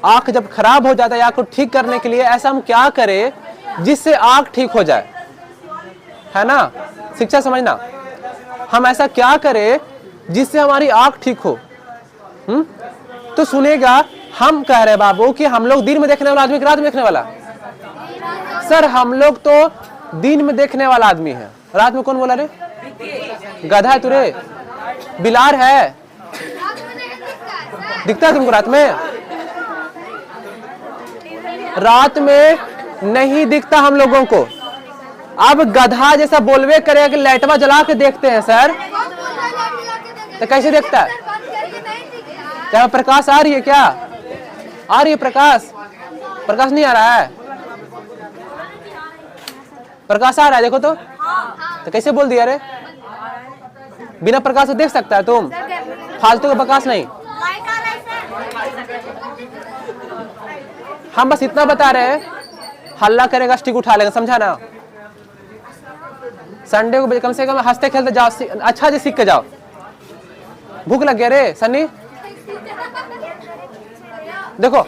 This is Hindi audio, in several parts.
आंख जब खराब हो जाता है, आंख को ठीक करने के लिए ऐसा हम क्या करें जिससे आंख ठीक हो जाए, है ना? शिक्षा समझना, हम ऐसा क्या करें जिससे हमारी आंख ठीक हो। तो सुनेगा, हम कह रहे बाबू कि हम लोग दिन में देखने वाला आदमी कि रात में देखने वाला? सर हम लोग तो दिन में देखने वाला आदमी है, रात में कौन बोला रे? गधा है तू रे, बिलार है, दिखता है तुमको रात में? रात में नहीं दिखता हम लोगों को। अब गधा जैसा बोलवे करेगा कि लाइटवा जला के देखते हैं सर, तो कैसे देखता है? क्या प्रकाश आ रही है? क्या आ रही है? प्रकाश नहीं आ रहा है? प्रकाश आ रहा है, देखो तो कैसे बोल दिया रे? बिना प्रकाश से देख सकता है तुम? फालतू का प्रकाश नहीं। हम बस इतना बता रहे हैं, हल्ला करेगा स्टिक उठा लेगा, समझा ना? संडे को कम से कम हंसते खेलते जाओ, अच्छा से सीख के जाओ। भूख लग गया रे सन्नी? देखो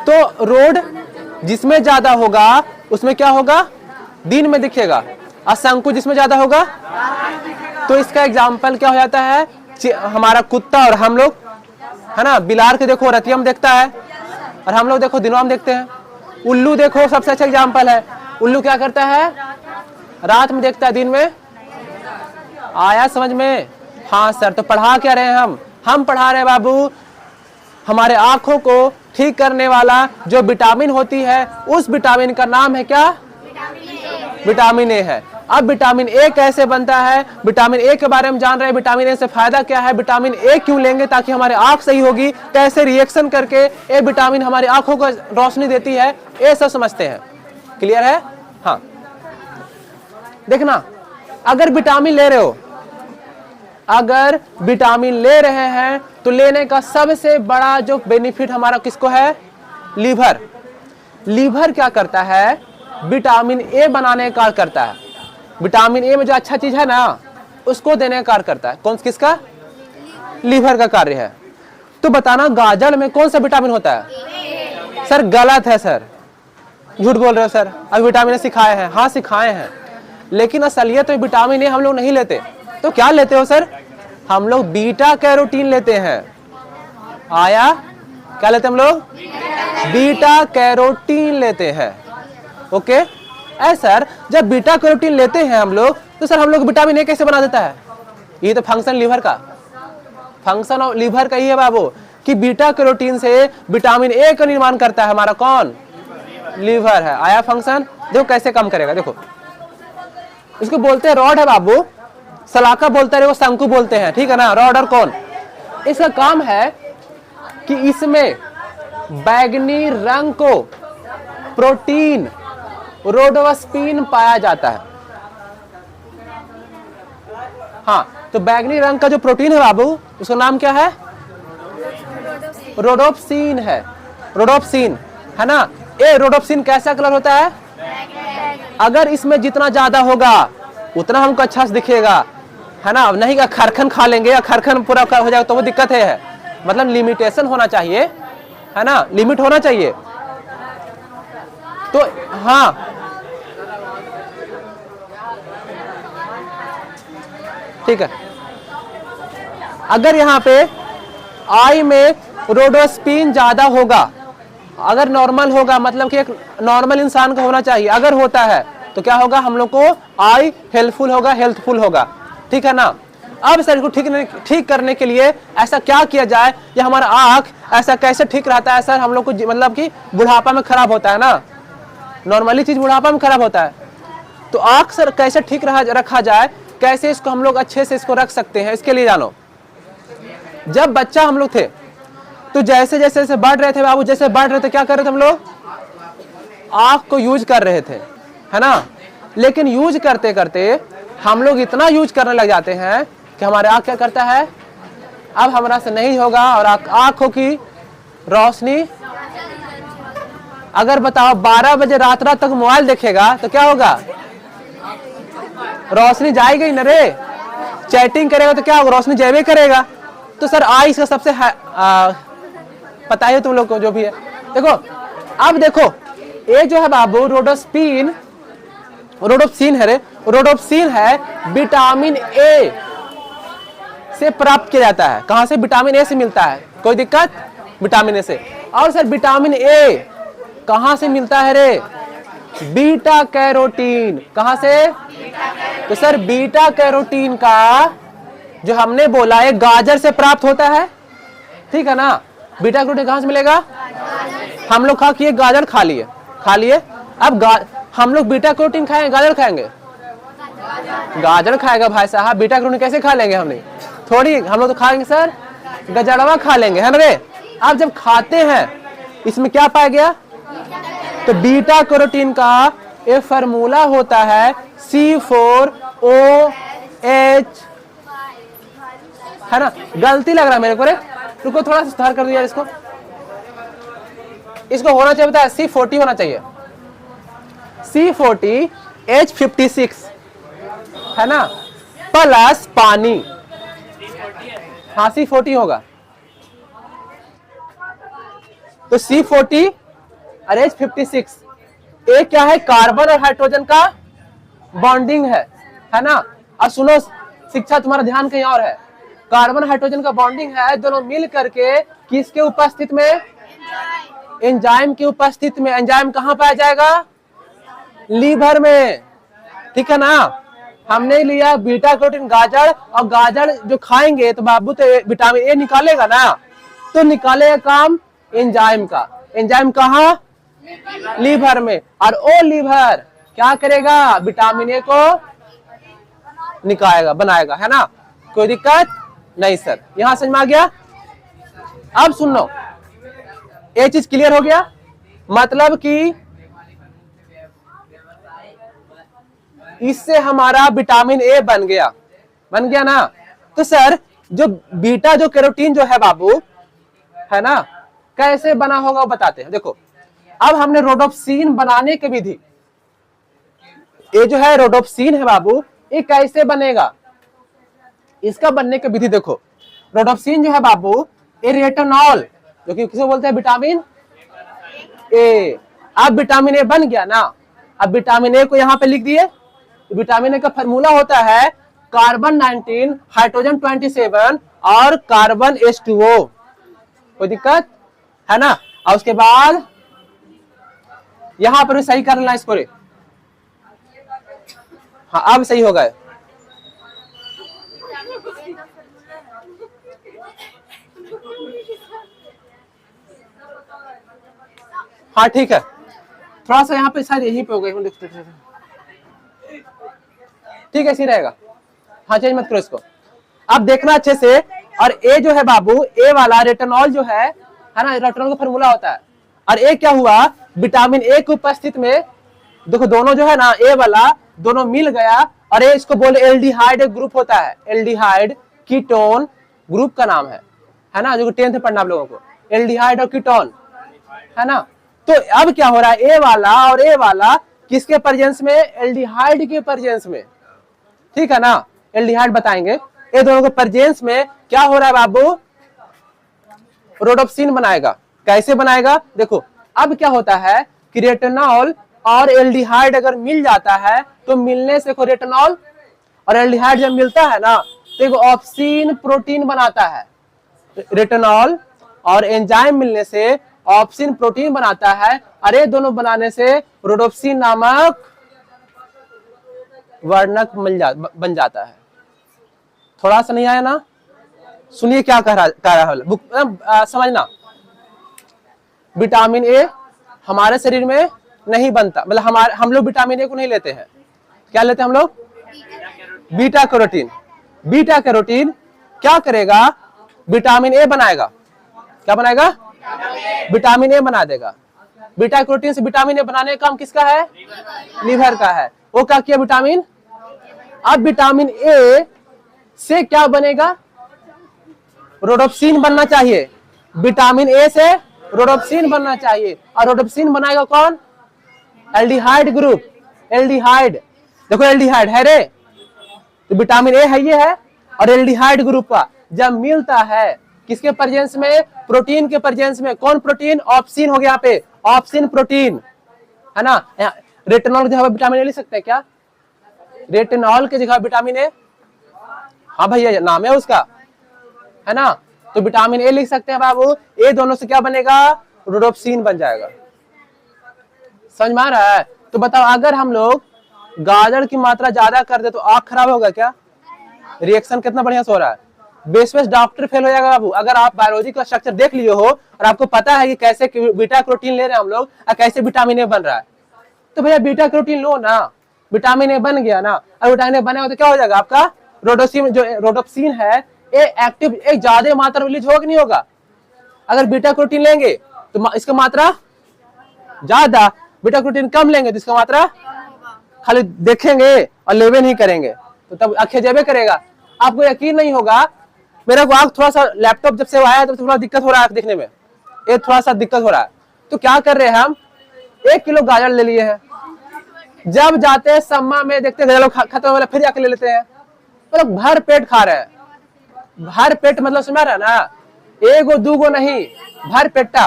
तो रोड जिसमें ज्यादा होगा उसमें क्या होगा? दिन में दिखेगा। असंकुच जिसमें ज्यादा होगा, तो इसका एग्जाम्पल क्या हो जाता है? हमारा कुत्ता और हम लोग, है ना? बिलार के देखो रतिया में देखता है, और हम लोग देखो दिनवा में देखते हैं। उल्लू देखो सबसे अच्छा एग्जाम्पल है। उल्लू क्या करता है? रात में देखता है, दिन में। आया समझ में? हाँ सर, तो पढ़ा क्या रहे हैं हम पढ़ा रहे हैं बाबू, हमारे आंखों को ठीक करने वाला जो विटामिन होती है, उस विटामिन का नाम है क्या? विटामिन ए है। अब विटामिन ए कैसे बनता है, विटामिन ए के बारे में जान रहे हैं। विटामिन ए से फायदा क्या है, विटामिन ए क्यों लेंगे? ताकि हमारी आंख सही होगी, कैसे रिएक्शन करके ए विटामिन हमारी आंखों को रोशनी देती है, ये सब समझते हैं। क्लियर है? हाँ, देखना, अगर विटामिन ले रहे हो, अगर विटामिन ले रहे हैं तो लेने का सबसे बड़ा जो बेनिफिट हमारा किसको है? लीवर। लीवर क्या करता है? विटामिन ए बनाने का कार्य करता है। विटामिन ए में जो अच्छा चीज है ना, उसको देने का कार्य करता है। कौन किसका? लीवर का कार्य है। तो बताना गाजर में कौन सा विटामिन होता है? सर गलत है सर, झूठ बोल रहे हो सर। अब विटामिन ए सिखाए हैं? हाँ सिखाए हैं, लेकिन असलियत में विटामिन ए हम लोग नहीं लेते। तो क्या लेते हो सर? हम लोग बीटा कैरोटीन लेते हैं। आया? क्या लेते हम लोग? बीटा कैरोटीन लेते हैं। ओके? सर जब बीटा कैरोटीन लेते हैं हम लोग, तो सर हम लोग विटामिन ए कैसे बना देता है? ये तो फंक्शन लीवर का, फंक्शन ऑफ लीवर का ही है बाबू, कि बीटा कैरोटीन से विटामिन ए का निर्माण करता है हमारा कौन? लीवर है। आया फंक्शन? देखो कैसे काम करेगा। देखो इसको बोलते हैं रॉड है बाबू, सलाका बोलते हैं, वो शंकु बोलते हैं, ठीक है ना? रॉड और कौन? इसका काम है कि इसमें बैगनी रंग को प्रोटीन रोडोस्पिन पाया जाता है। हाँ, तो बैगनी रंग का जो प्रोटीन है बाबू, उसका नाम क्या है? रोडोप्सिन है। रोडोप्सिन है ना? ये रोडोप्सिन कैसा कलर होता है? अगर इसमें जितना ज्यादा होगा उतना हमको अच्छा से दिखेगा, है ना? अब नहीं का खरखन खा लेंगे या खरखन पूरा हो जाएगा तो वो दिक्कत है। मतलब लिमिटेशन होना चाहिए, है ना? लिमिट होना चाहिए। तो हाँ ठीक है, अगर यहाँ पे आई में रोडोस्पिन ज्यादा होगा, अगर नॉर्मल होगा, मतलब कि एक नॉर्मल इंसान का होना चाहिए, अगर होता है तो क्या होगा? हम लोग को आई हेल्पफुल होगा, हेल्थफुल होगा, ठीक है ना? अब सर को ठीक करने के लिए ऐसा क्या किया जाए, या हमारा आंख ऐसा कैसे ठीक रहता है सर? हम लोग को मतलब कि बुढ़ापा में खराब होता है ना, नॉर्मली चीज बुढ़ापा में खराब होता है, तो आंख सर कैसे ठीक रखा जाए, कैसे इसको हम लोग अच्छे से इसको रख सकते हैं? इसके लिए जानो, जब बच्चा हम लोग थे तो जैसे जैसे जैसे बढ़ रहे थे बाबू, जैसे बढ़ रहे थे क्या कर रहे थे हम लोग? आंख को यूज कर रहे थे, है ना? लेकिन यूज करते करते हम लोग इतना यूज करने लग जाते हैं कि हमारे आंख क्या करता है? अब हमारा से नहीं होगा, और आंखों की रोशनी, अगर बताओ 12 बजे रात तक मोबाइल देखेगा तो क्या होगा? रोशनी जाएगी न रे। चैटिंग करेगा तो क्या होगा? रोशनी जाए करेगा। तो सर आई इसका सबसे पता है तुम लोग को, जो भी है देखो अब देखो ये जो है बाबू रोडोप्सिन है रे, रोडोप्सिन है विटामिन ए से प्राप्त किया जाता है। कहां से? विटामिन ए से मिलता है। कोई दिक्कत? विटामिन ए से। और सर विटामिन ए कहां से मिलता है रे? Beta carotene. कहां से? तो सर बीटा कैरोटीन का जो हमने बोला है गाजर से प्राप्त होता है, ठीक है ना। बीटा कैरोटीन कहां से मिलेगा? हम लोग गाजर खा लिए। अब हम लोग बीटा कैरोटीन खाएंगे, गाजर खाएंगे? गाजर खाएगा भाई साहब। बीटा कैरोटीन कैसे खा लेंगे? हमने थोड़ी, हम लोग तो खाएंगे सर गजड़वा खा लेंगे, है ना रे। अब जब खाते हैं इसमें क्या पाया गया? तो बीटा कैरोटीन का एक फार्मूला होता है C4OH, है ना। गलती लग रहा है मेरे को रे, रुको थोड़ा सा सुधार कर दिया इसको होना चाहिए, बताया C40 होना चाहिए, C40H56, है ना, प्लस पानी। हाँ C40 होगा। तो C40 और H56 एक क्या है? कार्बन और हाइड्रोजन का बॉन्डिंग है ना। और सुनो शिक्षा तुम्हारा ध्यान कहीं और है। कार्बन हाइड्रोजन का बॉन्डिंग है, दोनों मिल करके किसके उपस्थित में? एंजाइम की उपस्थिति में। एंजाइम कहां पाया जाएगा? लीवर में, ठीक है ना। हमने लिया बीटा कैरोटीन गाजर, और गाजर जो खाएंगे तो बाबू तो विटामिन ए निकालेगा ना, तो निकालेगा काम एंजाइम का। एंजाइम कहां? लीवर में। और ओ लीवर क्या करेगा? विटामिन ए को निकालेगा, बनाएगा, है ना। कोई दिक्कत नहीं सर, यहां समझ में आ गया। अब सुन लो, ये चीज क्लियर हो गया, मतलब कि इससे हमारा विटामिन ए बन गया ना। तो सर जो बीटा जो कैरोटीन जो है बाबू, है ना, कैसे बना होगा वो बताते हैं। देखो अब हमने रोडोप्सिन बनाने की विधि, ये जो है रोडोप्सिन है बाबू, ये कैसे बनेगा? इसका बनने की विधि देखो। रोडोप्सिन जो है बाबू, ये रेटिनॉल, जो कि किसे बोलते हैं? Vitamin A. अब विटामिन ए बन गया ना। अब विटामिन ए को यहां पे लिख दिए। विटामिन ए का फार्मूला होता है कार्बन 19, हाइड्रोजन 27 और कार्बन H2O। कोई दिक्कत है ना। और उसके बाद यहां पर सही कर लेना इसको रे। हाँ अब सही हो गए। हाँ ठीक है, थोड़ा सा यहाँ पे शायद यहीं पे हो गए, ठीक है इसी रहेगा। हाँ चेंज मत करो इसको। अब देखना अच्छे से। और ए जो है बाबू, ए वाला रेटिनॉल जो है ना, रेटिनॉल का फार्मूला होता है। और ए क्या हुआ? विटामिन ए की उपस्थिति में देखो दोनों जो है ना, ए वाला दोनों मिल गया, और ये इसको बोले एल्डिहाइड ग्रुप होता है। एल्डिहाइड कीटोन ग्रुप का नाम है ना, जो 10th में पढ़ना आप लोगों को। एल्डिहाइड और कीटोन, है ना। तो अब क्या हो रहा है? ए वाला और ए वाला किसके प्रेजेंस में? एल्डिहाइड के प्रेजेंस में, ठीक है ना। एल्डिहाइड बताएंगे। ये दोनों के प्रेजेंस में क्या हो रहा है बाबू? रोडोप्सिन बनाएगा। कैसे बनाएगा? देखो अब क्या होता है कि रेटिनॉल और एल्डिहाइड अगर मिल जाता है, तो मिलने से को रेटिनॉल और एल्डिहाइड जब मिलता है ना, तो एक ऑप्सिन प्रोटीन बनाता है। रेटिनॉल और एंजाइम मिलने से ऑप्सिन प्रोटीन बनाता है, और ये दोनों बनाने से रोडोप्सिन नामक वर्णक बन जाता है। थोड़ा सा नहीं आया ना? सुनिए क्या कह रहा है, समझना। विटामिन ए हमारे शरीर में नहीं बनता, मतलब हम लोग विटामिन ए को नहीं लेते हैं। क्या लेते हैं हम लोग? Beta carotene. बीटा कैरोटीन क्या करेगा? विटामिन ए बनाएगा। क्या बनाएगा? विटामिन ए बना देगा। बीटा कैरोटीन से विटामिन ए बनाने का काम किसका है? लीवर का है। वो क्या किया? विटामिन। अब विटामिन ए से क्या बनेगा? रोडोप्सिन बनना चाहिए। विटामिन ए से रोडोप्सिन बनना चाहिए। और रोडोप्सिन बनाएगा कौन? Aldehyde group. एल्डिहाइड, देखो एल्डिहाइड है रे, तो विटामिन ए है, ये है, और एल्डिहाइड ग्रुप का जब मिलता है किसके प्रेजेंस में? प्रोटीन के प्रेजेंस में, कौन प्रोटीन? ऑप्सिन हो गया यहाँ पे, ऑप्सिन प्रोटीन, है ना। रेटिनॉल की जगह विटामिन ए लिख सकते हैं क्या? रेटिनॉल की जगह विटामिन ए, हाँ भैया नाम है उसका, है ना। तो विटामिन ए लिख सकते हैं बाबू। ए दोनों से क्या बनेगा? रोडोप्सिन बन जाएगा। समझ में आ रहा है? तो बताओ अगर हम लोग गाजर की मात्रा ज्यादा कर दे तो आंख खराब होगा क्या? रिएक्शन कितना बढ़िया से हो रहा है। बेस डॉक्टर फेल हो जाएगा बाबू। अगर आप बायोलॉजी का स्ट्रक्चर देख लिए हो और आपको पता है कि कैसे बीटा कैरोटीन ले रहे हैं हम लोग और कैसे विटामिन ए बन रहा है, तो भैया बीटा कैरोटीन लो ना, विटामिन ए बन गया ना। और विटामिन ए बना तो क्या हो जाएगा आपका? रोडोप्सिन, जो रोडोप्सिन है ये एक्टिव, एक ज्यादा मात्रा रिलीज होगा कि नहीं होगा? अगर बीटा कैरोटीन लेंगे तो इसका मात्रा ज्यादा, बीटा कैरोटीन कम लेंगे तो इसका मात्रा खाली देखेंगे और लेवे नहीं करेंगे तो तब आंखें जेबे करेगा। आपको यकीन नहीं होगा, मेरा को आंख थोड़ा सा लैपटॉप जब से आया है तो थोड़ा दिक्कत हो रहा है देखने में, ये थोड़ा सा दिक्कत हो रहा है। तो क्या कर रहे हैं हम, 1 किलो गाजर ले लिए हैं, जब जाते हैं सम्मा में देखते हैं गाजर खत्म हो, फिर जाके ले लेते हैं। मतलब भर पेट खा रहे हैं। भर पेट मतलब समझ रहा है ना, एगो दूगो नहीं, भर पेटा।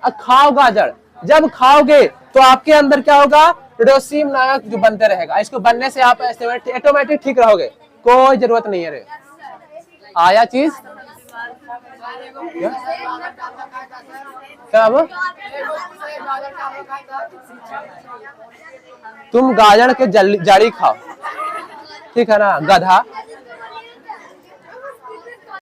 अब खाओ गाजर, जब खाओगे तो आपके अंदर क्या होगा? रोडोप्सिन नामक जो बनते रहेगा। इसको बनने से आप ऑटोमेटिक ठीक रहोगे, कोई जरूरत नहीं है रे। आया चीज क्या? अब तुम गाजर के जड़ी खाओ, ठीक है ना गधा।